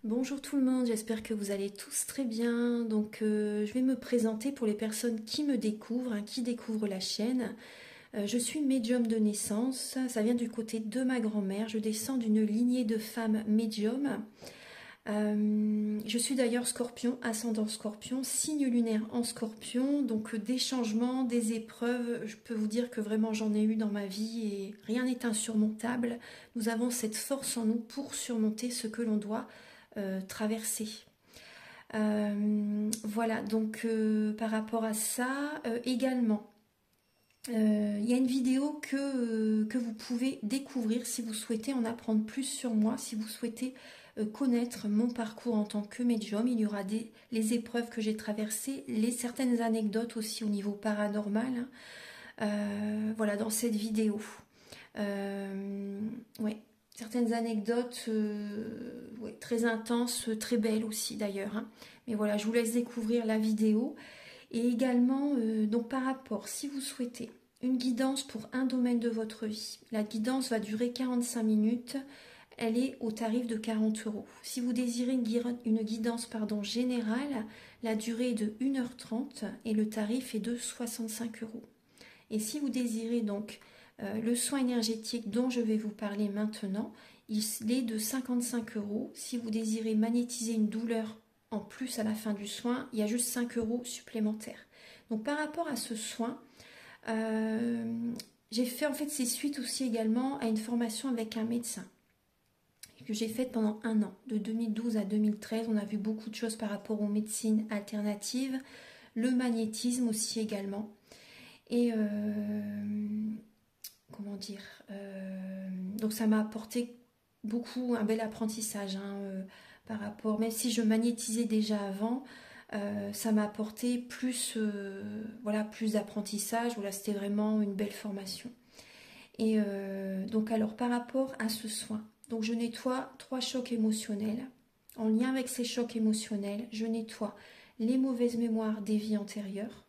Bonjour tout le monde, j'espère que vous allez tous très bien. Donc je vais me présenter pour les personnes qui me découvrent, qui découvrent la chaîne. Je suis médium de naissance, ça vient du côté de ma grand-mère. Je descends d'une lignée de femmes médiums. Je suis d'ailleurs scorpion, ascendant scorpion, signe lunaire en scorpion. Donc des changements, des épreuves, je peux vous dire que vraiment j'en ai eu dans ma vie et rien n'est insurmontable. Nous avons cette force en nous pour surmonter ce que l'on doit traverser. Voilà, donc par rapport à ça, également, il y a une vidéo que vous pouvez découvrir si vous souhaitez en apprendre plus sur moi, si vous souhaitez connaître mon parcours en tant que médium. Il y aura les épreuves que j'ai traversées, certaines anecdotes aussi au niveau paranormal. Voilà, dans cette vidéo. Ouais. Certaines anecdotes ouais, très intenses, très belles aussi d'ailleurs. Mais voilà, je vous laisse découvrir la vidéo. Et également, donc par rapport, si vous souhaitez une guidance pour un domaine de votre vie, la guidance va durer 45 minutes. Elle est au tarif de 40 €. Si vous désirez une guidance générale, la durée est de 1h30 et le tarif est de 65 €. Et si vous désirez donc le soin énergétique dont je vais vous parler maintenant, il est de 55 €. Si vous désirez magnétiser une douleur en plus à la fin du soin, il y a juste 5 € supplémentaires. Donc par rapport à ce soin, j'ai fait en fait ces suites aussi également à une formation avec un médecin que j'ai faite pendant 1 an, de 2012 à 2013. On a vu beaucoup de choses par rapport aux médecines alternatives, le magnétisme aussi également. Et comment dire, donc ça m'a apporté beaucoup, un bel apprentissage par rapport, même si je magnétisais déjà avant, ça m'a apporté plus, voilà, plus d'apprentissage. Voilà, c'était vraiment une belle formation. Et donc alors par rapport à ce soin, donc je nettoie 3 chocs émotionnels. En lien avec ces chocs émotionnels, je nettoie les mauvaises mémoires des vies antérieures,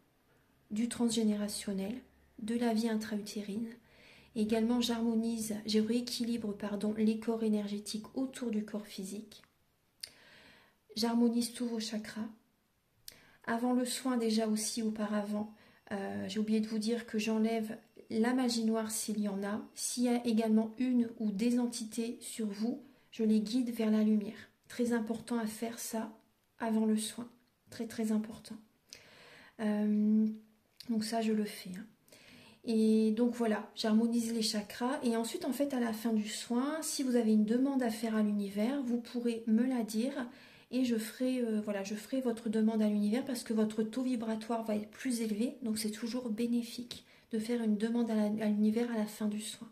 du transgénérationnel, de la vie intra-utérine. Également, je rééquilibre les corps énergétiques autour du corps physique. J'harmonise tous vos chakras. Avant le soin, déjà aussi auparavant, j'ai oublié de vous dire que j'enlève la magie noire s'il y en a. S'il y a également une ou des entités sur vous, je les guide vers la lumière. Très important à faire ça avant le soin. Très très important. Donc ça, je le fais. Et donc voilà, j'harmonise les chakras. Et ensuite, en fait, à la fin du soin, si vous avez une demande à faire à l'univers, vous pourrez me la dire. Et je ferai votre demande à l'univers parce que votre taux vibratoire va être plus élevé. Donc c'est toujours bénéfique de faire une demande à l'univers à la fin du soin.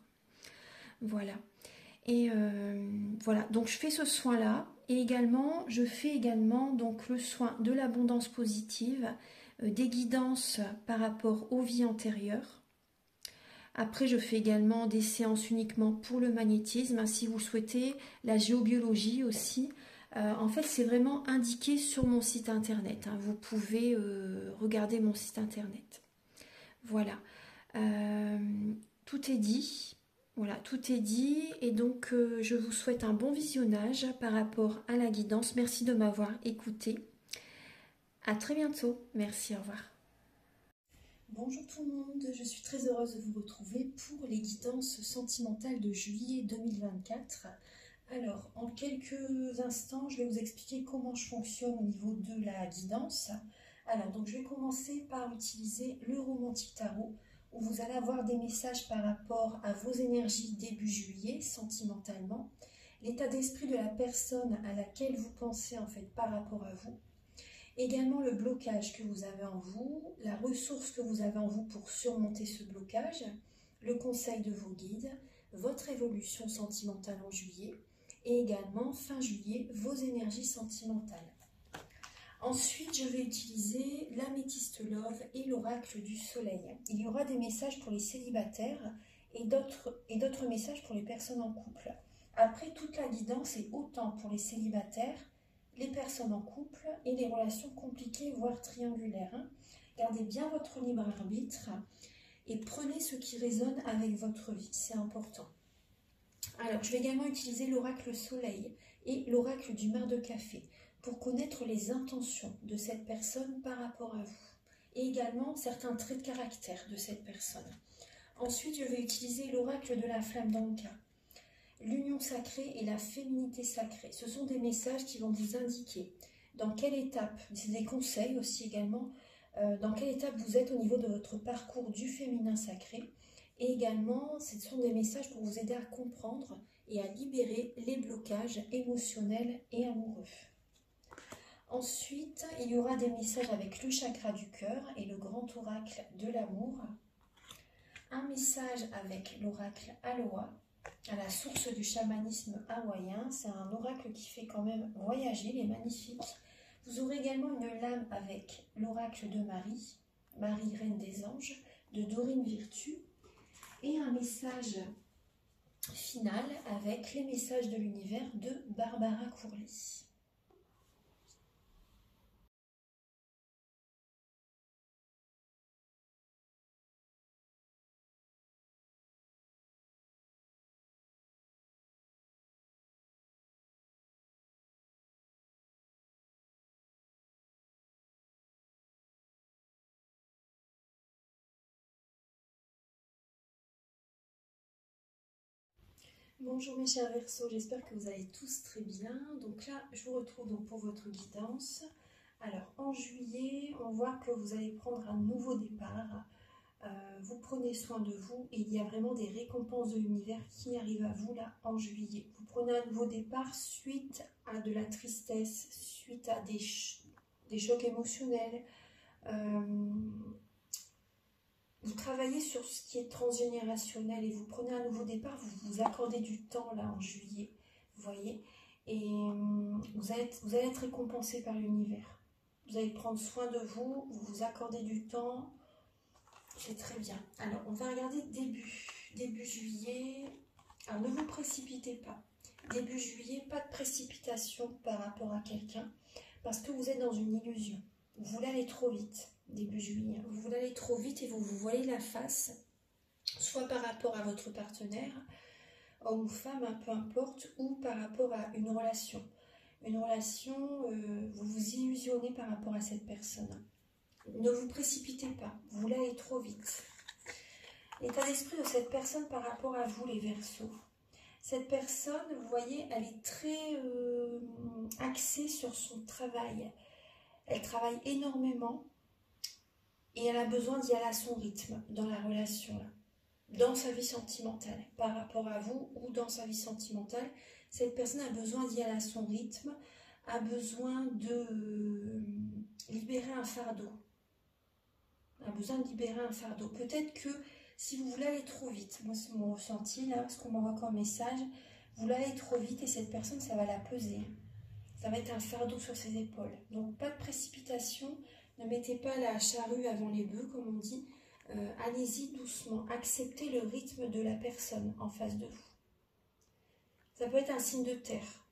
Voilà. Et voilà, donc je fais ce soin-là. Et également, je fais également donc le soin de l'abondance positive, des guidances par rapport aux vies antérieures. Après, je fais également des séances uniquement pour le magnétisme, si vous souhaitez, la géobiologie aussi. En fait, c'est vraiment indiqué sur mon site internet. Vous pouvez regarder mon site internet. Voilà. Tout est dit. Voilà, tout est dit. Et donc, je vous souhaite un bon visionnage par rapport à la guidance. Merci de m'avoir écouté. À très bientôt. Merci, au revoir. Bonjour tout le monde, je suis très heureuse de vous retrouver pour les guidances sentimentales de juillet 2024. Alors, en quelques instants, je vais vous expliquer comment je fonctionne au niveau de la guidance. Alors, donc je vais commencer par utiliser le Romantic Tarot, où vous allez avoir des messages par rapport à vos énergies début juillet, sentimentalement, l'état d'esprit de la personne à laquelle vous pensez en fait par rapport à vous. Également le blocage que vous avez en vous, la ressource que vous avez en vous pour surmonter ce blocage, le conseil de vos guides, votre évolution sentimentale en juillet et également fin juillet vos énergies sentimentales. Ensuite, je vais utiliser l'améthyste love et l'oracle du soleil. Il y aura des messages pour les célibataires et d'autres messages pour les personnes en couple. Après, toute la guidance est autant pour les célibataires, les personnes en couple et les relations compliquées, voire triangulaires. Gardez bien votre libre arbitre et prenez ce qui résonne avec votre vie, c'est important. Alors, je vais également utiliser l'oracle soleil et l'oracle du mar de café, pour connaître les intentions de cette personne par rapport à vous, et également certains traits de caractère de cette personne. Ensuite, je vais utiliser l'oracle de la flamme d'Anka, l'union sacrée et la féminité sacrée. Ce sont des messages qui vont vous indiquer dans quelle étape, c'est des conseils aussi également, dans quelle étape vous êtes au niveau de votre parcours du féminin sacré. Et également, ce sont des messages pour vous aider à comprendre et à libérer les blocages émotionnels et amoureux. Ensuite, il y aura des messages avec le chakra du cœur et le grand oracle de l'amour. Un message avec l'oracle Aloha, à la source du chamanisme hawaïen. C'est un oracle qui fait quand même voyager, il est magnifique. Vous aurez également une lame avec l'oracle de Marie, Marie Reine des Anges, de Dorine Virtue, et un message final avec les messages de l'univers de Barbara Courly. Bonjour mes chers Verseaux, j'espère que vous allez tous très bien. Donc là, je vous retrouve donc pour votre guidance. Alors en juillet, on voit que vous allez prendre un nouveau départ. Vous prenez soin de vous et il y a vraiment des récompenses de l'univers qui arrivent à vous là en juillet. Vous prenez un nouveau départ suite à de la tristesse, suite à des chocs émotionnels. Vous travaillez sur ce qui est transgénérationnel et vous prenez un nouveau départ, vous vous accordez du temps là en juillet, vous voyez, et vous allez être récompensé par l'univers. Vous allez prendre soin de vous, vous vous accordez du temps, c'est très bien. Alors, on va regarder début juillet. Alors, ne vous précipitez pas. Début juillet, pas de précipitation par rapport à quelqu'un, parce que vous êtes dans une illusion. Vous voulez aller trop vite. Début juillet, vous voulez aller trop vite et vous vous voilez la face, soit par rapport à votre partenaire, homme ou femme, peu importe, ou par rapport à une relation. Une relation, vous vous illusionnez par rapport à cette personne. Ne vous précipitez pas, vous voulez aller trop vite. L'état d'esprit de cette personne par rapport à vous, les Verseaux. Cette personne, vous voyez, elle est très axée sur son travail. Elle travaille énormément. Et elle a besoin d'y aller à son rythme dans la relation, là, dans sa vie sentimentale, par rapport à vous ou dans sa vie sentimentale. Cette personne a besoin d'y aller à son rythme, a besoin de libérer un fardeau. A besoin de libérer un fardeau. Peut-être que si vous voulez aller trop vite, moi c'est mon ressenti là, ce qu'on m'envoie comme message, vous voulez aller trop vite et cette personne, ça va la peser. Ça va être un fardeau sur ses épaules. Donc pas de précipitation. Ne mettez pas la charrue avant les bœufs, comme on dit. Allez-y doucement. Acceptez le rythme de la personne en face de vous. Ça peut être un signe de terre.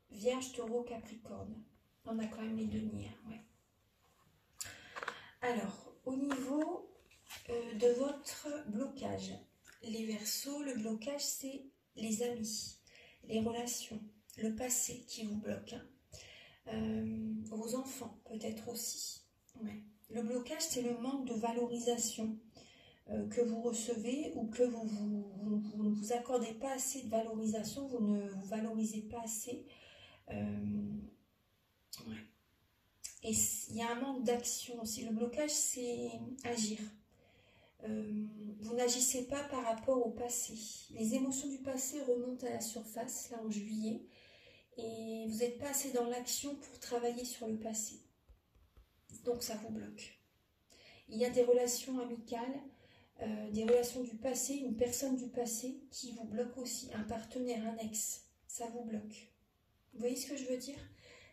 Vierge, Taureau, Capricorne. On a quand même les deux nids. Ouais. Alors, au niveau de votre blocage, les Verseaux, le blocage, c'est les amis, les relations, le passé qui vous bloque. Vos enfants, peut-être aussi. Ouais. Le blocage, c'est le manque de valorisation que vous recevez ou que vous ne vous accordez pas assez de valorisation, vous ne vous valorisez pas assez. Ouais. Et il y a un manque d'action aussi. Le blocage, c'est agir. Vous n'agissez pas par rapport au passé. Les émotions du passé remontent à la surface, là en juillet, et vous n'êtes pas assez dans l'action pour travailler sur le passé. Donc ça vous bloque. Il y a des relations amicales, des relations du passé, une personne du passé qui vous bloque aussi, un partenaire, un ex, ça vous bloque. Vous voyez ce que je veux dire?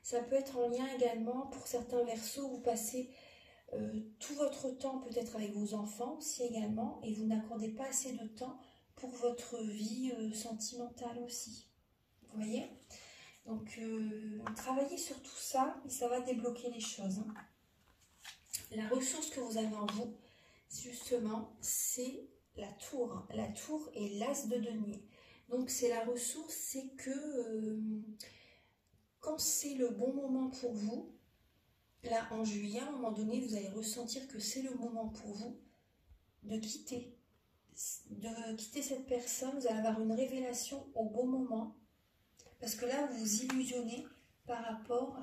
Ça peut être en lien également, pour certains Verseaux, vous passez tout votre temps peut-être avec vos enfants aussi également, et vous n'accordez pas assez de temps pour votre vie sentimentale aussi. Vous voyez? Donc travaillez sur tout ça et ça va débloquer les choses. La ressource que vous avez en vous, justement, c'est la tour. La tour est l'as de denier. Donc c'est la ressource, c'est que quand c'est le bon moment pour vous, là en juillet, à un moment donné, vous allez ressentir que c'est le moment pour vous de quitter cette personne. Vous allez avoir une révélation au bon moment, parce que là, vous vous illusionnez par rapport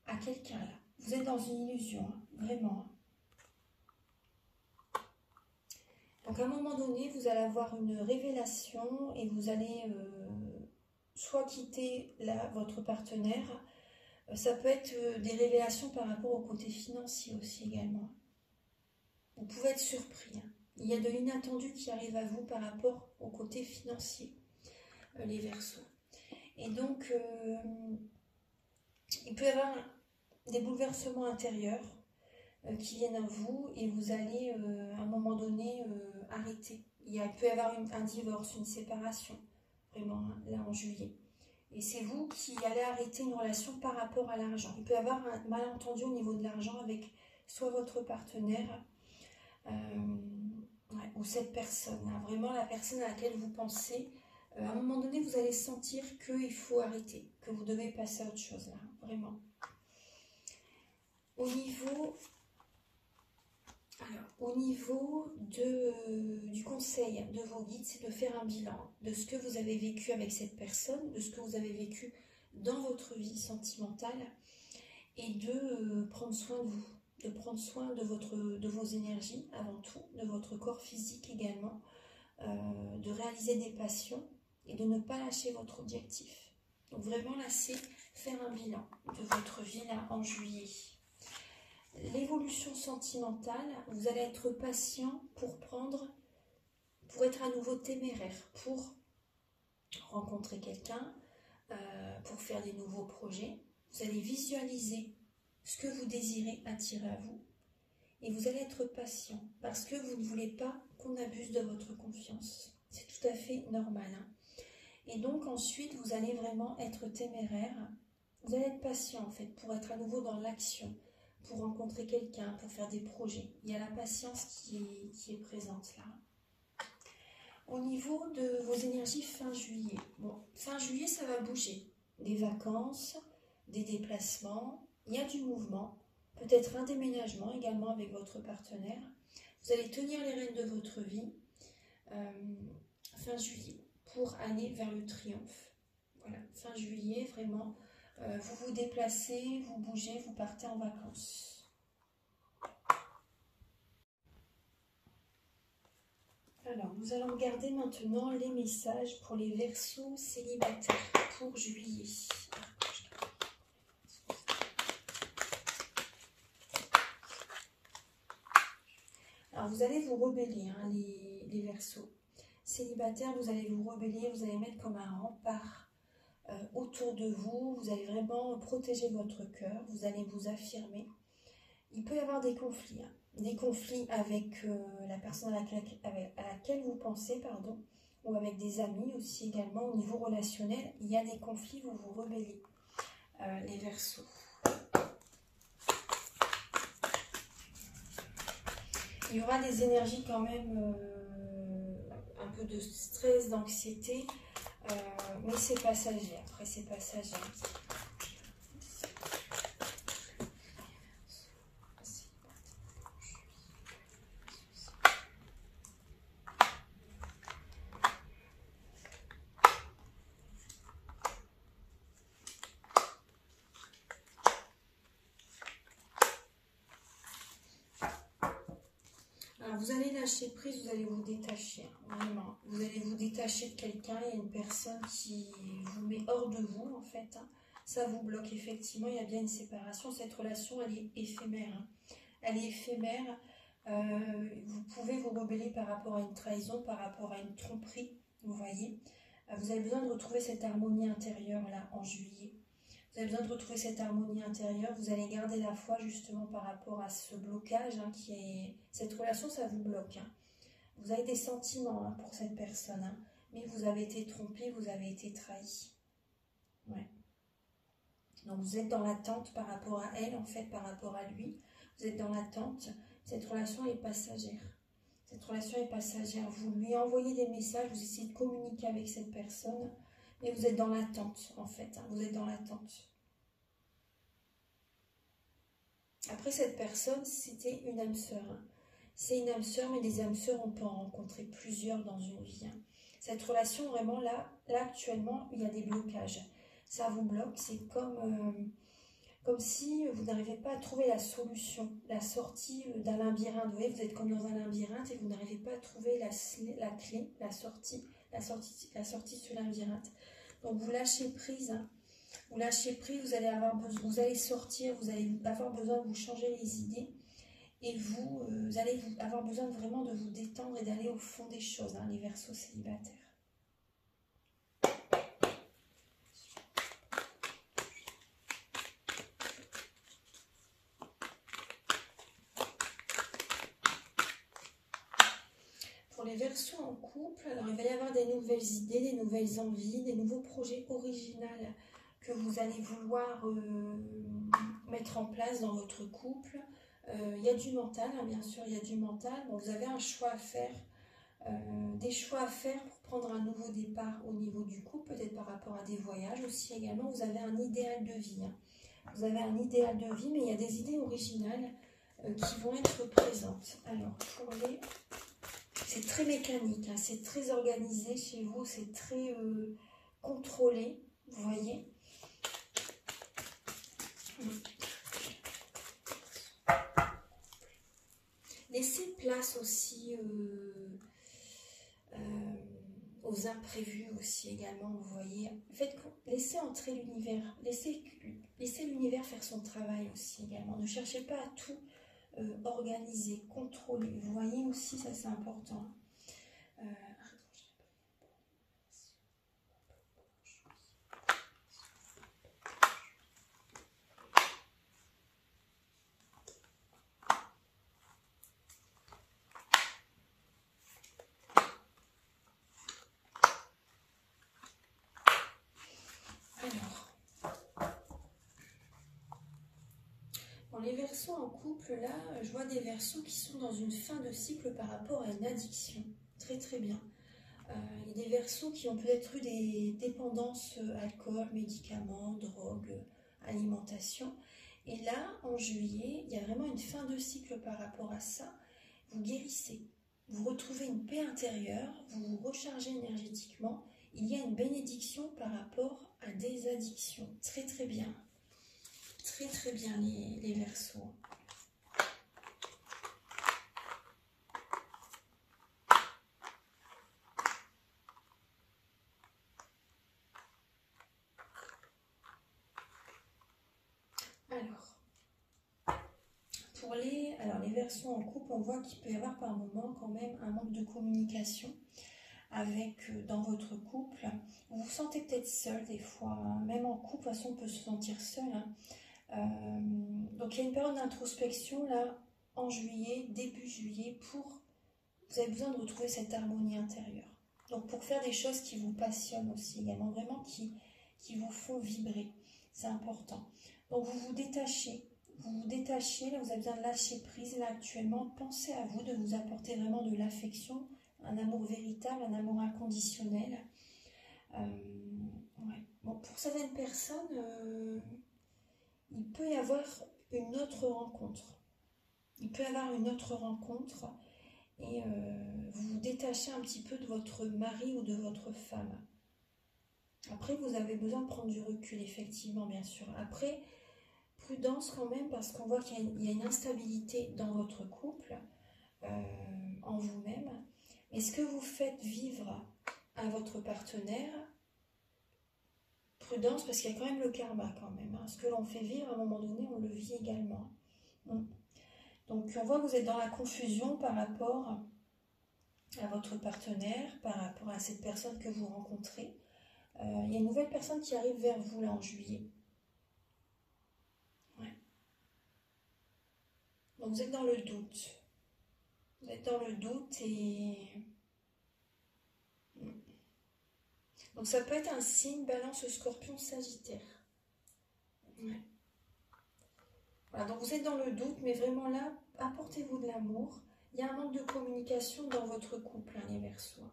à quelqu'un là. Vous êtes dans une illusion, hein, vraiment. Donc à un moment donné, vous allez avoir une révélation et vous allez soit quitter votre partenaire. Ça peut être des révélations par rapport au côté financier aussi également. Vous pouvez être surpris. Hein. Il y a de l'inattendu qui arrive à vous par rapport au côté financier, les Verseaux. Et donc, il peut y avoir des bouleversements intérieurs qui viennent à vous et vous allez à un moment donné arrêter. Il peut y avoir un divorce, une séparation, vraiment, hein, là en juillet. Et c'est vous qui allez arrêter une relation par rapport à l'argent. Il peut y avoir un malentendu au niveau de l'argent avec soit votre partenaire ou cette personne. Hein, vraiment la personne à laquelle vous pensez. À un moment donné, vous allez sentir qu'il faut arrêter, que vous devez passer à autre chose, là, vraiment. Au niveau du conseil de vos guides, c'est de faire un bilan de ce que vous avez vécu avec cette personne, de ce que vous avez vécu dans votre vie sentimentale et de prendre soin de vous, de prendre soin de vos énergies avant tout, de votre corps physique également, de réaliser des passions et de ne pas lâcher votre objectif. Donc vraiment là, c'est faire un bilan de votre vie là en juillet. L'évolution sentimentale, vous allez être patient pour être à nouveau téméraire, pour rencontrer quelqu'un, pour faire des nouveaux projets. Vous allez visualiser ce que vous désirez attirer à vous et vous allez être patient parce que vous ne voulez pas qu'on abuse de votre confiance. C'est tout à fait normal. Hein. Et donc ensuite, vous allez vraiment être téméraire. Vous allez être patient en fait pour être à nouveau dans l'action, pour rencontrer quelqu'un, pour faire des projets. Il y a la patience qui est présente là. Au niveau de vos énergies fin juillet, bon, fin juillet ça va bouger. Des vacances, des déplacements, il y a du mouvement, peut-être un déménagement également avec votre partenaire. Vous allez tenir les rênes de votre vie fin juillet pour aller vers le triomphe. Voilà, fin juillet vraiment. Vous vous déplacez, vous bougez, vous partez en vacances. Alors, nous allons regarder maintenant les messages pour les Verseaux célibataires pour juillet. Alors, vous allez vous rebeller, hein, les Verseaux célibataires, vous allez vous rebeller, vous allez mettre comme un rempart autour de vous, vous allez vraiment protéger votre cœur, vous allez vous affirmer. Il peut y avoir des conflits, hein. Des conflits avec la personne à laquelle vous pensez, pardon, ou avec des amis aussi également. Au niveau relationnel, il y a des conflits, vous vous rebellez, les Verseaux. Il y aura des énergies quand même, un peu de stress, d'anxiété, mais c'est passager, après c'est passager. Vous allez lâcher prise, vous allez vous détacher, vraiment. Vous allez vous détacher de quelqu'un, il y a une personne qui vous met hors de vous, en fait. Hein. Ça vous bloque, effectivement, il y a bien une séparation. Cette relation, elle est éphémère. Hein. Elle est éphémère. Vous pouvez vous rebeller par rapport à une trahison, par rapport à une tromperie, vous voyez. Vous avez besoin de retrouver cette harmonie intérieure, là, en juillet. Vous avez besoin de retrouver cette harmonie intérieure. Vous allez garder la foi justement par rapport à ce blocage hein, qui est... Cette relation, ça vous bloque. Hein. Vous avez des sentiments hein, pour cette personne. Hein, mais vous avez été trompé, vous avez été trahi. Ouais. Donc vous êtes dans l'attente par rapport à elle, en fait, par rapport à lui. Vous êtes dans l'attente. Cette relation est passagère. Cette relation est passagère. Vous lui envoyez des messages, vous essayez de communiquer avec cette personne. Mais vous êtes dans l'attente, en fait. Hein, vous êtes dans l'attente. Après, cette personne, c'était une âme sœur. Hein. C'est une âme sœur, mais des âmes sœurs, on peut en rencontrer plusieurs dans une vie. Hein. Cette relation, vraiment, là, actuellement, il y a des blocages. Ça vous bloque, c'est comme si vous n'arrivez pas à trouver la solution, la sortie d'un labyrinthe. Vous voyez, vous êtes comme dans un labyrinthe et vous n'arrivez pas à trouver la clé, la sortie de ce labyrinthe. Donc vous lâchez prise, hein. Vous lâchez prise, vous allez sortir, vous allez avoir besoin de vous changer les idées et vous allez avoir besoin vraiment de vous détendre et d'aller au fond des choses, hein, les Verseaux célibataires. Pour les Verseaux en couple, alors il va y avoir des nouvelles idées, des nouvelles envies, des nouveaux projets originaux que vous allez vouloir mettre en place dans votre couple. Il y a du mental, hein, bien sûr, il y a du mental. Donc vous avez un choix à faire, des choix à faire pour prendre un nouveau départ au niveau du couple, peut-être par rapport à des voyages aussi également. Vous avez un idéal de vie. Hein. Vous avez un idéal de vie, mais il y a des idées originales qui vont être présentes. Alors, pour les... C'est très mécanique, hein, c'est très organisé chez vous, c'est très contrôlé, vous voyez. Laissez place aussi aux imprévus aussi également, vous voyez. En fait, laissez entrer l'univers, laissez l'univers faire son travail aussi également. Ne cherchez pas à tout organiser, contrôler. Vous voyez aussi, ça c'est important. Les Verseaux en couple, là, je vois des Verseaux qui sont dans une fin de cycle par rapport à une addiction. Très très bien. Il y a des Verseaux qui ont peut-être eu des dépendances alcool, médicaments, drogue, alimentation. Et là, en juillet, il y a vraiment une fin de cycle par rapport à ça. Vous guérissez. Vous retrouvez une paix intérieure, vous vous rechargez énergétiquement. Il y a une bénédiction par rapport à des addictions. Très très bien. Très très bien les Verseaux. Alors les Verseaux en couple, on voit qu'il peut y avoir par moment quand même un manque de communication dans votre couple. Vous vous sentez peut-être seul des fois, hein. Même en couple, de toute façon on peut se sentir seul. Hein. Donc il y a une période d'introspection là en juillet, début juillet, vous avez besoin de retrouver cette harmonie intérieure. Donc pour faire des choses qui vous passionnent aussi également, vraiment qui vous font vibrer, c'est important. Donc vous vous détachez, là vous avez besoin de lâcher prise là actuellement, pensez à vous, de vous apporter vraiment de l'affection, un amour véritable, un amour inconditionnel. Ouais. Bon, pour certaines personnes, il peut y avoir une autre rencontre. Il peut y avoir une autre rencontre et vous vous détachez un petit peu de votre mari ou de votre femme. Après, vous avez besoin de prendre du recul, effectivement, bien sûr. Après, prudence quand même, parce qu'on voit qu'il y a une instabilité dans votre couple, en vous-même. Et ce que vous faites vivre à votre partenaire, prudence, parce qu'il y a quand même le karma quand même. Hein. Ce que l'on fait vivre, à un moment donné, on le vit également. Donc, on voit que vous êtes dans la confusion par rapport à votre partenaire, par rapport à cette personne que vous rencontrez. Il y a une nouvelle personne qui arrive vers vous là en juillet. Ouais. Donc vous êtes dans le doute. Vous êtes dans le doute et... Donc ça peut être un signe Balance, Scorpion, Sagittaire. Ouais. Voilà, donc vous êtes dans le doute, mais vraiment là, apportez-vous de l'amour. Il y a un manque de communication dans votre couple, hein, les Verseaux.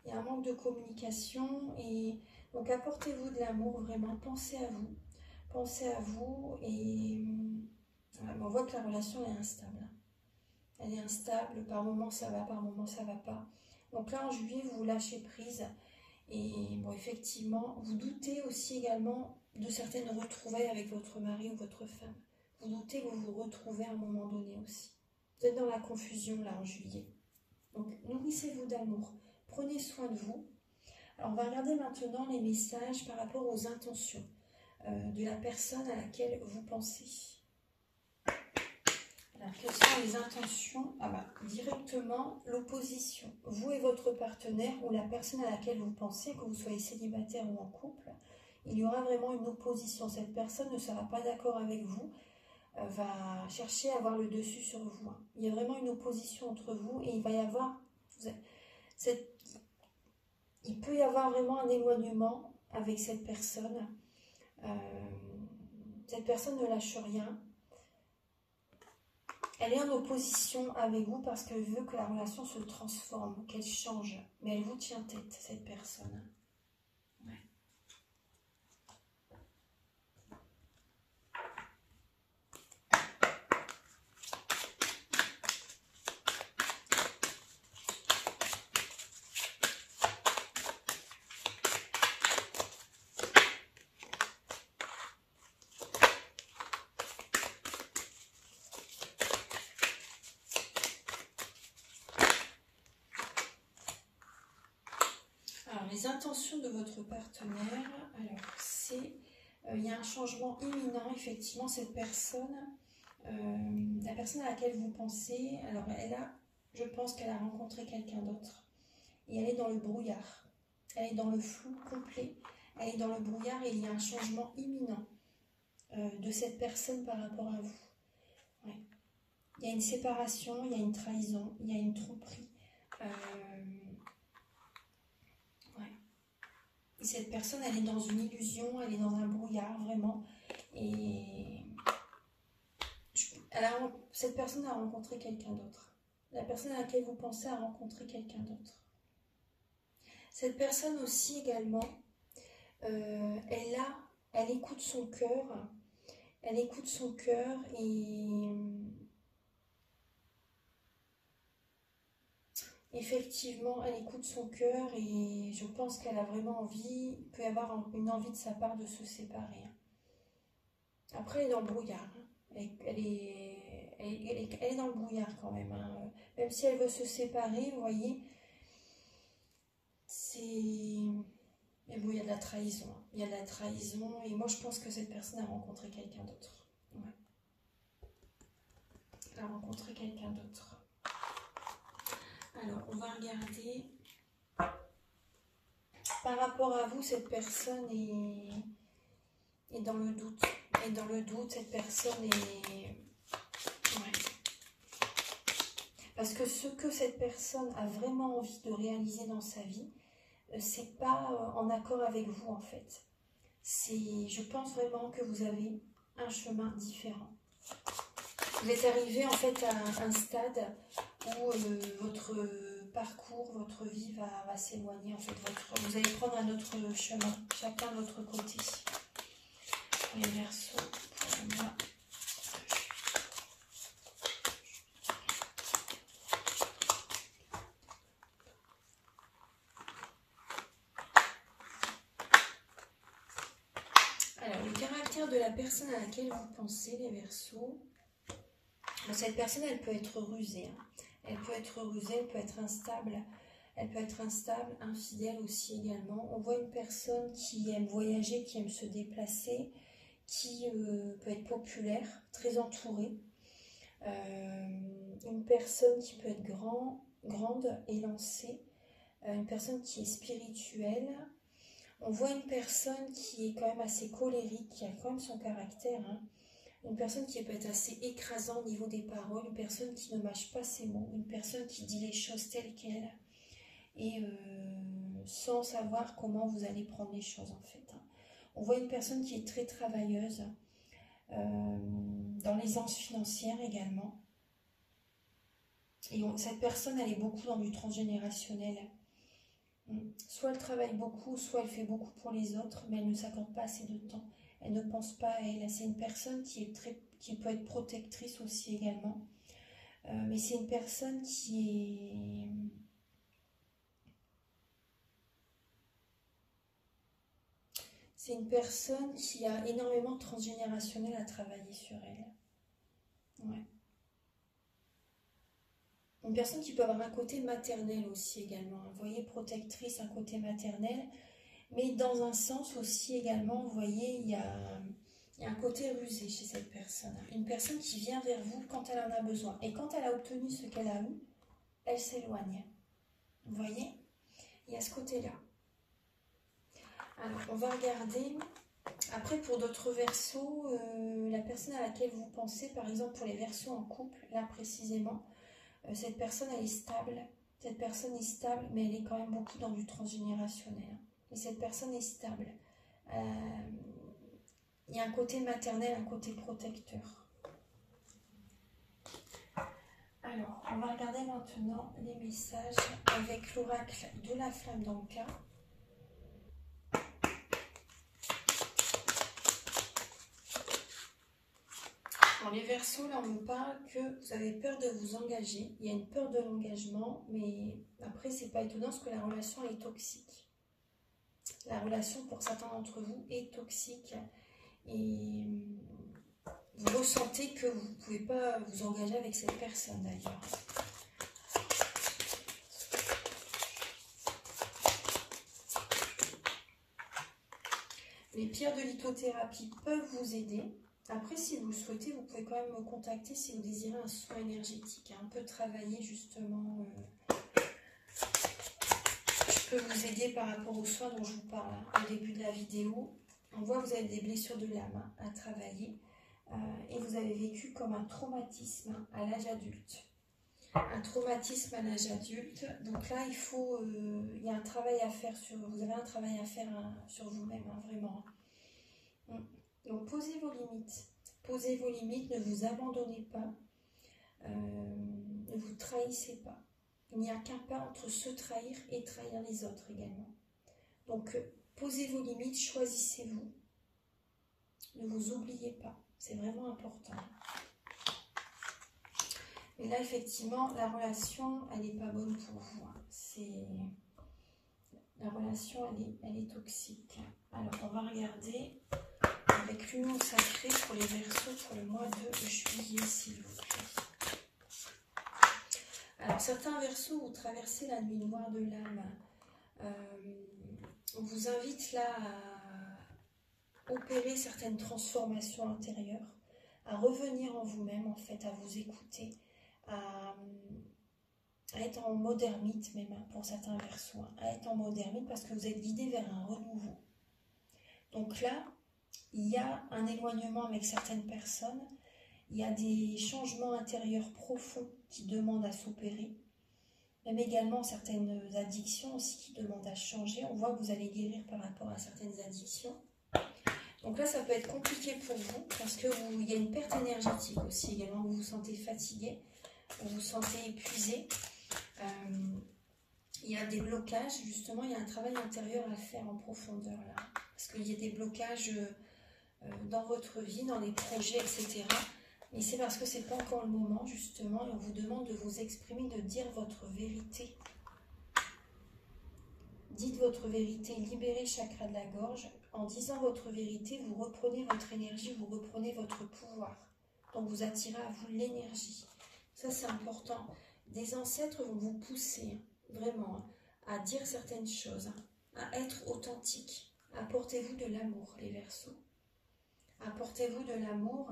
Il y a un manque de communication et donc apportez-vous de l'amour, vraiment, pensez à vous. Pensez à vous et Voilà, mais on voit que la relation est instable. Elle est instable, par moments ça va, par moments ça va pas. Donc là en juillet vous lâchez prise et bon effectivement vous doutez aussi également de certaines retrouvailles avec votre mari ou votre femme. Vous doutez que vous vous retrouvez à un moment donné aussi. Vous êtes dans la confusion là en juillet. Donc nourrissez-vous d'amour, prenez soin de vous. Alors on va regarder maintenant les messages par rapport aux intentions de la personne à laquelle vous pensez. Alors, quelles sont les intentions? Directement l'opposition. Vous et votre partenaire ou la personne à laquelle vous pensez, que vous soyez célibataire ou en couple, il y aura vraiment une opposition. Cette personne ne sera pas d'accord avec vous, va chercher à avoir le dessus sur vous. Il y a vraiment une opposition entre vous et il va y avoir... il peut y avoir vraiment un éloignement avec cette personne. Cette personne ne lâche rien. Elle est en opposition avec vous parce qu'elle veut que la relation se transforme, qu'elle change. Mais elle vous tient tête, cette personne. Ouais. Alors, les intentions de votre partenaire, alors c'est... il y a un changement imminent, effectivement, cette personne, la personne à laquelle vous pensez, alors je pense qu'elle a rencontré quelqu'un d'autre et elle est dans le brouillard, elle est dans le flou complet, elle est dans le brouillard et il y a un changement imminent de cette personne par rapport à vous. Ouais. Il y a une séparation, il y a une trahison, il y a une tromperie. Et cette personne, elle est dans une illusion, elle est dans un brouillard, vraiment. Et cette personne a rencontré quelqu'un d'autre. La personne à laquelle vous pensez a rencontré quelqu'un d'autre. Cette personne aussi également, elle écoute son cœur. Elle écoute son cœur et effectivement, elle écoute son cœur et je pense qu'elle a vraiment envie, il peut y avoir une envie de sa part de se séparer. Après, elle est dans le brouillard. Elle est dans le brouillard quand même. Même si elle veut se séparer, vous voyez, mais bon, il y a de la trahison. Il y a de la trahison et moi je pense que cette personne a rencontré quelqu'un d'autre. Ouais. Elle a rencontré quelqu'un d'autre. Alors, on va regarder. Par rapport à vous, cette personne est dans le doute. Et dans le doute, cette personne est... Ouais. Parce que ce que cette personne a vraiment envie de réaliser dans sa vie, c'est pas en accord avec vous en fait. Je pense vraiment que vous avez un chemin différent. Vous êtes arrivé en fait à un stade où votre parcours, votre vie va s'éloigner. En fait, vous allez prendre un autre chemin, chacun de votre côté. Les Verseaux, pour moi. Alors, le caractère de la personne à laquelle vous pensez, les Verseaux. Cette personne, elle peut être rusée. Elle peut être rusée, elle peut être instable. Elle peut être instable, infidèle aussi également. On voit une personne qui aime voyager, qui aime se déplacer, qui peut être populaire, très entourée. Une personne qui peut être grande, élancée. Une personne qui est spirituelle. On voit une personne qui est quand même assez colérique, qui a quand même son caractère. Une personne qui peut être assez écrasante au niveau des paroles. Une personne qui ne mâche pas ses mots. Une personne qui dit les choses telles quelles. Et sans savoir comment vous allez prendre les choses en fait. On voit une personne qui est très travailleuse, dans l'aisance financière également. Et cette personne, elle est beaucoup dans du transgénérationnel. Soit elle travaille beaucoup, soit elle fait beaucoup pour les autres, mais elle ne s'accorde pas assez de temps. Elle ne pense pas à elle. C'est une personne qui qui peut être protectrice aussi également. Mais c'est une personne qui est... C'est une personne qui a énormément de transgénérationnel à travailler sur elle. Ouais. Une personne qui peut avoir un côté maternel aussi également. Vous voyez, protectrice, un côté maternel. Mais dans un sens aussi également, vous voyez, il y a un côté rusé chez cette personne. Une personne qui vient vers vous quand elle en a besoin. Et quand elle a obtenu ce qu'elle a eu, elle s'éloigne. Vous voyez, il y a ce côté-là. Alors, on va regarder. Après, pour d'autres versos, la personne à laquelle vous pensez, par exemple pour les versos en couple, là précisément, cette personne, elle est stable. Cette personne est stable, mais elle est quand même beaucoup dans du transgénérationnel. Et cette personne est stable. Il y a un côté maternel, un côté protecteur. Alors, on va regarder maintenant les messages avec l'oracle de la flamme d'Anka. Dans les versos, là, on me parle que vous avez peur de vous engager. Il y a une peur de l'engagement, mais après, c'est pas étonnant parce que la relation est toxique. La relation, pour certains d'entre vous, est toxique. Et vous ressentez que vous ne pouvez pas vous engager avec cette personne, d'ailleurs. Les pierres de lithothérapie peuvent vous aider. Après, si vous le souhaitez, vous pouvez quand même me contacter si vous désirez un soin énergétique. Un peu travailler justement. Je peux vous aider par rapport aux soins dont je vous parle au début de la vidéo. On voit que vous avez des blessures de l'âme à travailler. Et vous avez vécu comme un traumatisme à l'âge adulte. Un traumatisme à l'âge adulte. Donc là, il y a un travail à faire vous avez un travail à faire sur vous-même, vraiment. Donc posez vos limites. Posez vos limites, ne vous abandonnez pas. Ne vous trahissez pas. Il n'y a qu'un pas entre se trahir et trahir les autres également. Donc posez vos limites, choisissez-vous. Ne vous oubliez pas. C'est vraiment important. Mais là, effectivement, la relation, elle n'est pas bonne pour vous. La relation, elle est toxique. Alors, on va regarder avec l'union sacrée pour les versos pour le mois de juillet, s'il vous plaît. Alors, certains versos, vous traversez la nuit noire de l'âme. On vous invite là à opérer certaines transformations intérieures, à revenir en vous-même, en fait, à vous écouter, à être en mode ermite même, pour certains versos, à être en mode ermite parce que vous êtes guidé vers un renouveau. Donc là, il y a un éloignement avec certaines personnes, il y a des changements intérieurs profonds qui demandent à s'opérer, même également certaines addictions aussi qui demandent à changer. On voit que vous allez guérir par rapport à certaines addictions. Donc là, ça peut être compliqué pour vous parce qu'il y a une perte énergétique aussi également. Vous vous sentez fatigué, vous vous sentez épuisé. Il y a des blocages, justement, il y a un travail intérieur à faire en profondeur là. Parce qu'il y a des blocages dans votre vie, dans les projets, etc. Et c'est parce que c'est pas encore le moment, justement, et on vous demande de vous exprimer, de dire votre vérité. Dites votre vérité, libérez le chakra de la gorge. En disant votre vérité, vous reprenez votre énergie, vous reprenez votre pouvoir. Donc vous attirez à vous l'énergie. Ça, c'est important. Des ancêtres vont vous pousser, vraiment, à dire certaines choses, à être authentique. Apportez-vous de l'amour, les Verseaux. Apportez-vous de l'amour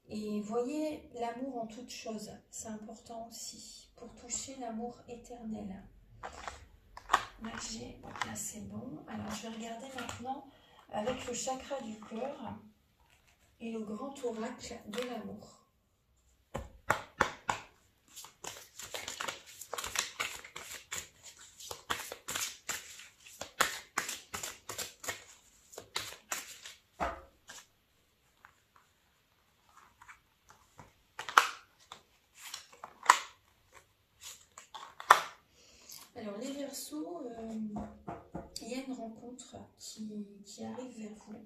et voyez l'amour en toute chose. C'est important aussi pour toucher l'amour éternel. Là, c'est bon. Alors, je vais regarder maintenant avec le chakra du cœur et le grand oracle de l'amour. Alors, les Verseaux, il y a une rencontre qui arrive vers vous.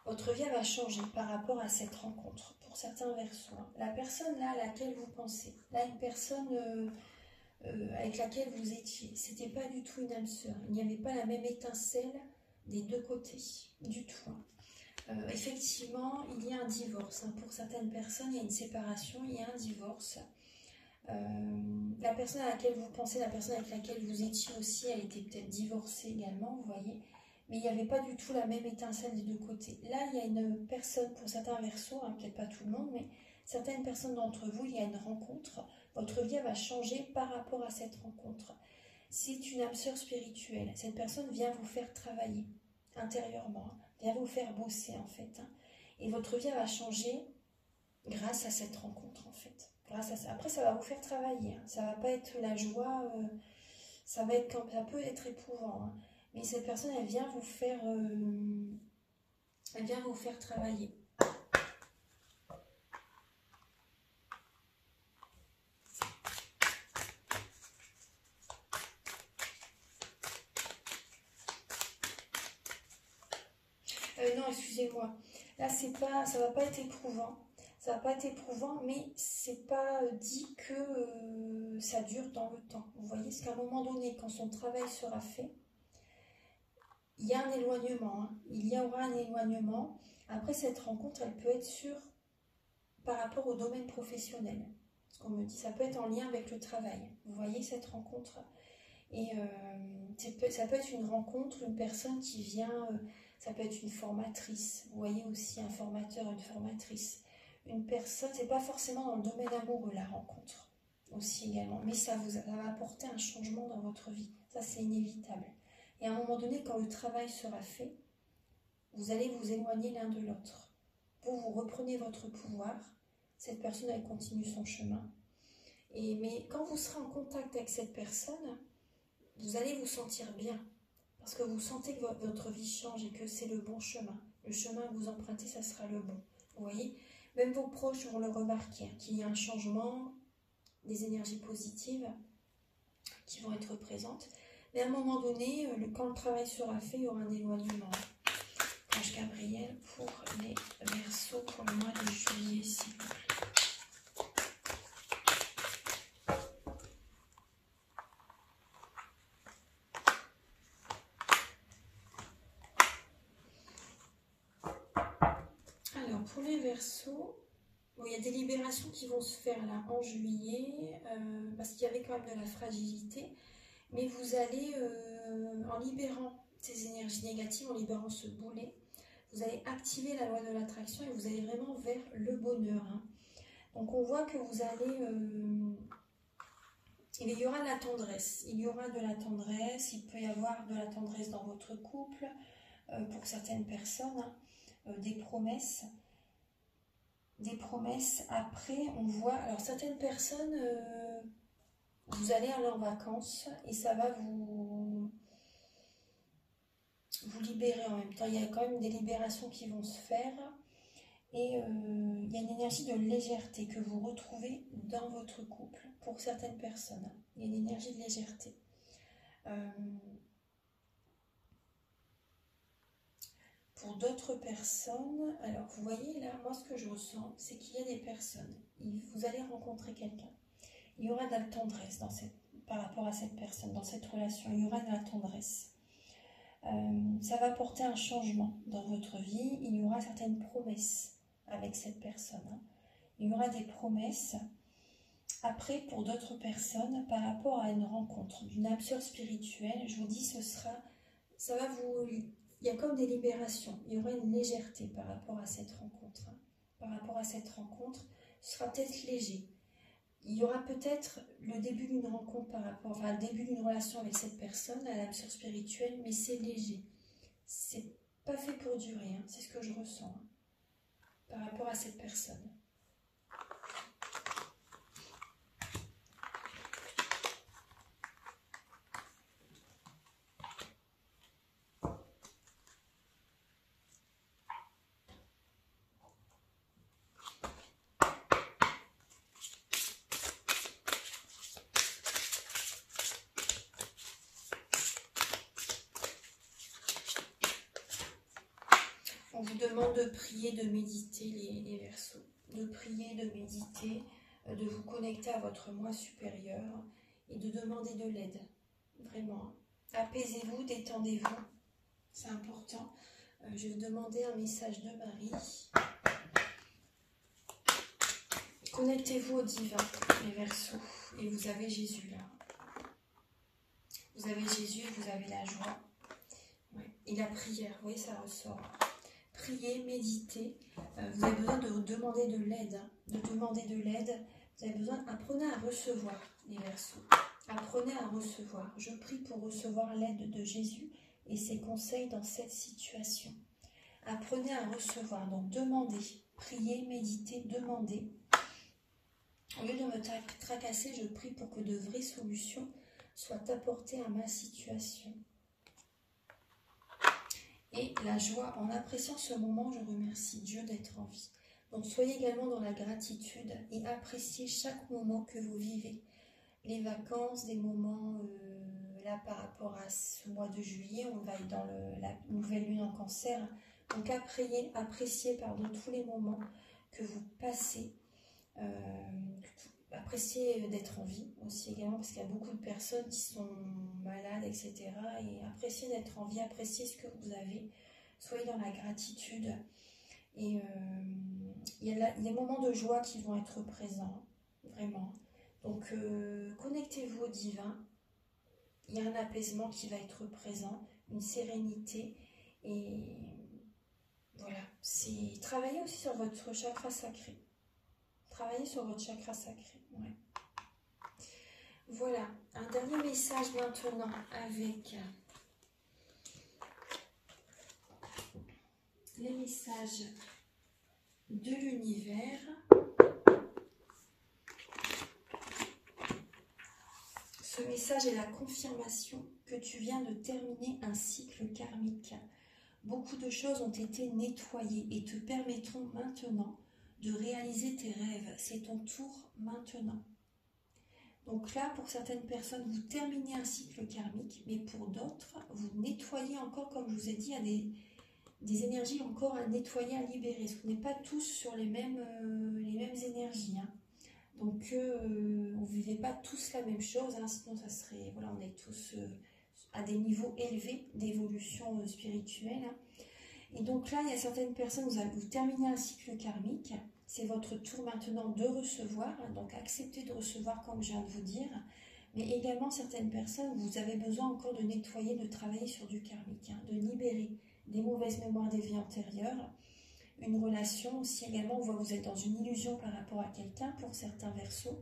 Votre vie va changer par rapport à cette rencontre. Pour certains Verseaux, hein. La personne là à laquelle vous pensez, là une personne avec laquelle vous étiez, c'était pas du tout une âme sœur. Il n'y avait pas la même étincelle des deux côtés, du tout. Effectivement, il y a un divorce. Hein. Pour certaines personnes, il y a une séparation, il y a un divorce. La personne à laquelle vous pensez, la personne avec laquelle vous étiez aussi, elle était peut-être divorcée également, vous voyez. Mais il n'y avait pas du tout la même étincelle des deux côtés. Là, il y a une personne, pour certains Verseaux, hein, peut-être pas tout le monde, mais certaines personnes d'entre vous, il y a une rencontre. Votre vie va changer par rapport à cette rencontre. C'est une âme sœur spirituelle. Cette personne vient vous faire travailler intérieurement, hein, vient vous faire bosser en fait. Hein. Et votre vie va changer grâce à cette rencontre en fait. Grâce à ça. Après, ça va vous faire travailler. Hein. Ça va pas être la joie, ça peut être éprouvant. Hein. Mais cette personne, elle vient vous faire travailler. Non, excusez-moi. Là, ça va pas être éprouvant. Ça va pas être éprouvant, mais c'est pas dit que ça dure dans le temps. Vous voyez, parce qu'à un moment donné, quand son travail sera fait, il y a un éloignement. Hein. Il y aura un éloignement. Après, cette rencontre, elle peut être par rapport au domaine professionnel. Ce qu'on me dit, ça peut être en lien avec le travail. Vous voyez cette rencontre. Et ça peut être une rencontre, une personne qui vient, ça peut être une formatrice. Vous voyez aussi un formateur, une formatrice. Une personne, c'est pas forcément dans le domaine amoureux la rencontre aussi également. Mais ça va apporter un changement dans votre vie. Ça, c'est inévitable. Et à un moment donné, quand le travail sera fait, vous allez vous éloigner l'un de l'autre. Vous reprenez votre pouvoir. Cette personne, elle continue son chemin. Mais quand vous serez en contact avec cette personne, vous allez vous sentir bien. Parce que vous sentez que votre vie change et que c'est le bon chemin. Le chemin que vous empruntez, ça sera le bon. Vous voyez ? Même vos proches vont le remarquer, hein, qu'il y a un changement, des énergies positives qui vont être présentes. Mais à un moment donné, quand le travail sera fait, il y aura un éloignement. Ange Gabriel pour les Verseaux pour le mois de juillet, s'il vous plaît. Alors, pour les Verseaux, bon, il y a des libérations qui vont se faire là en juillet, parce qu'il y avait quand même de la fragilité. Mais vous allez, en libérant ces énergies négatives, en libérant ce boulet, vous allez activer la loi de l'attraction et vous allez vraiment vers le bonheur. Hein. Donc on voit que vous allez... il y aura de la tendresse. Il y aura de la tendresse. Il peut y avoir de la tendresse dans votre couple, pour certaines personnes. Hein, des promesses. Des promesses. Après, on voit... Alors certaines personnes... vous allez aller en vacances et ça va vous libérer en même temps. Il y a quand même des libérations qui vont se faire et il y a une énergie de légèreté que vous retrouvez dans votre couple pour certaines personnes. Il y a une énergie de légèreté. Pour d'autres personnes, alors vous voyez là, moi ce que je ressens, c'est qu'il y a des personnes, vous allez rencontrer quelqu'un. Il y aura de la tendresse par rapport à cette personne, dans cette relation. Il y aura de la tendresse. Ça va apporter un changement dans votre vie. Il y aura certaines promesses avec cette personne. Hein. Il y aura des promesses. Après, pour d'autres personnes, par rapport à une rencontre d'une âme sœur spirituelle, je vous dis, il y a comme des libérations. Il y aura une légèreté par rapport à cette rencontre. Hein. Par rapport à cette rencontre, ce sera peut-être léger. Il y aura peut-être le début d'une rencontre le début d'une relation avec cette personne, à l'âme sœur spirituelle, mais c'est léger. C'est pas fait pour durer, hein, c'est ce que je ressens hein, par rapport à cette personne. On On vous demande de prier, de méditer les Verseaux. De prier, de méditer, de vous connecter à votre moi supérieur et de demander de l'aide. Vraiment. Apaisez-vous, détendez-vous. C'est important. Je vais vous demander un message de Marie. Connectez-vous au divin, les Verseaux. Et vous avez Jésus là. Vous avez Jésus et vous avez la joie. Ouais. Et la prière, vous voyez, ça ressort. Priez, méditez. Vous avez besoin de demander de l'aide. De demander de l'aide. Vous avez besoin, apprenez à recevoir, les Verseaux. Apprenez à recevoir. Je prie pour recevoir l'aide de Jésus et ses conseils dans cette situation. Apprenez à recevoir. Donc demandez. Priez, méditez, demandez. Au lieu de me tracasser, je prie pour que de vraies solutions soient apportées à ma situation. Et la joie, en appréciant ce moment, je remercie Dieu d'être en vie. Donc soyez également dans la gratitude et appréciez chaque moment que vous vivez. Les vacances, des moments, là par rapport à ce mois de juillet, on va être dans la nouvelle lune en Cancer. Donc appréciez tous les moments que vous passez. Appréciez d'être en vie aussi également, parce qu'il y a beaucoup de personnes qui sont malades, etc. Et appréciez d'être en vie, appréciez ce que vous avez. Soyez dans la gratitude. Et il y a des moments de joie qui vont être présents, vraiment. Donc, connectez-vous au divin. Il y a un apaisement qui va être présent, une sérénité. Et voilà, c'est travailler aussi sur votre chakra sacré. Travaillez sur votre chakra sacré. Ouais. Voilà, un dernier message maintenant avec les messages de l'univers. Ce message est la confirmation que tu viens de terminer un cycle karmique. Beaucoup de choses ont été nettoyées et te permettront maintenant de réaliser tes rêves. C'est ton tour maintenant. Donc là, pour certaines personnes, vous terminez un cycle karmique, mais pour d'autres, vous nettoyez encore, comme je vous ai dit, il y a des énergies encore à nettoyer, à libérer. Parce qu'on n'est pas tous sur les mêmes énergies. Hein. Donc, vous ne vivez pas tous la même chose, hein, sinon ça serait, voilà, on est tous à des niveaux élevés d'évolution spirituelle. Hein. Et donc là, il y a certaines personnes, vous terminez un cycle karmique, c'est votre tour maintenant de recevoir, hein, donc acceptez de recevoir comme je viens de vous dire, mais également certaines personnes, vous avez besoin encore de nettoyer, de travailler sur du karmique, hein, de libérer des mauvaises mémoires des vies antérieures, une relation aussi également, on voit que vous êtes dans une illusion par rapport à quelqu'un pour certains Verseaux.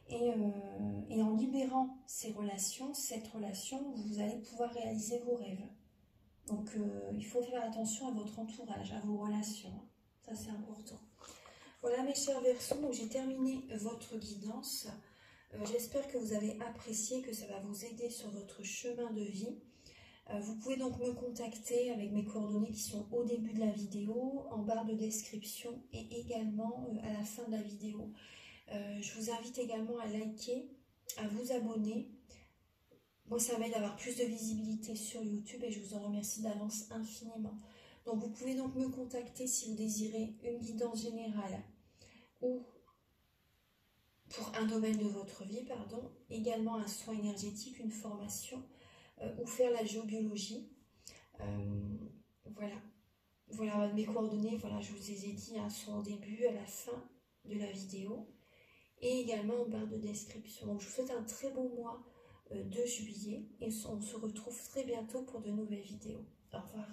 Et en libérant cette relation, vous allez pouvoir réaliser vos rêves. Donc il faut faire attention à votre entourage, à vos relations. Ça c'est important. Voilà mes chers Verseaux, donc j'ai terminé votre guidance. J'espère que vous avez apprécié, que ça va vous aider sur votre chemin de vie. Vous pouvez donc me contacter avec mes coordonnées qui sont au début de la vidéo, en barre de description et également à la fin de la vidéo. Je vous invite également à liker, à vous abonner. Moi, ça m'aide d'avoir plus de visibilité sur YouTube et je vous en remercie d'avance infiniment. Donc, vous pouvez donc me contacter si vous désirez une guidance générale ou pour un domaine de votre vie, pardon, également un soin énergétique, une formation ou faire la géobiologie. Voilà mes coordonnées, voilà, je vous les ai dit, hein, sont au début, à la fin de la vidéo et également en barre de description. Donc, je vous souhaite un très bon mois de juillet et on se retrouve très bientôt pour de nouvelles vidéos. Au revoir.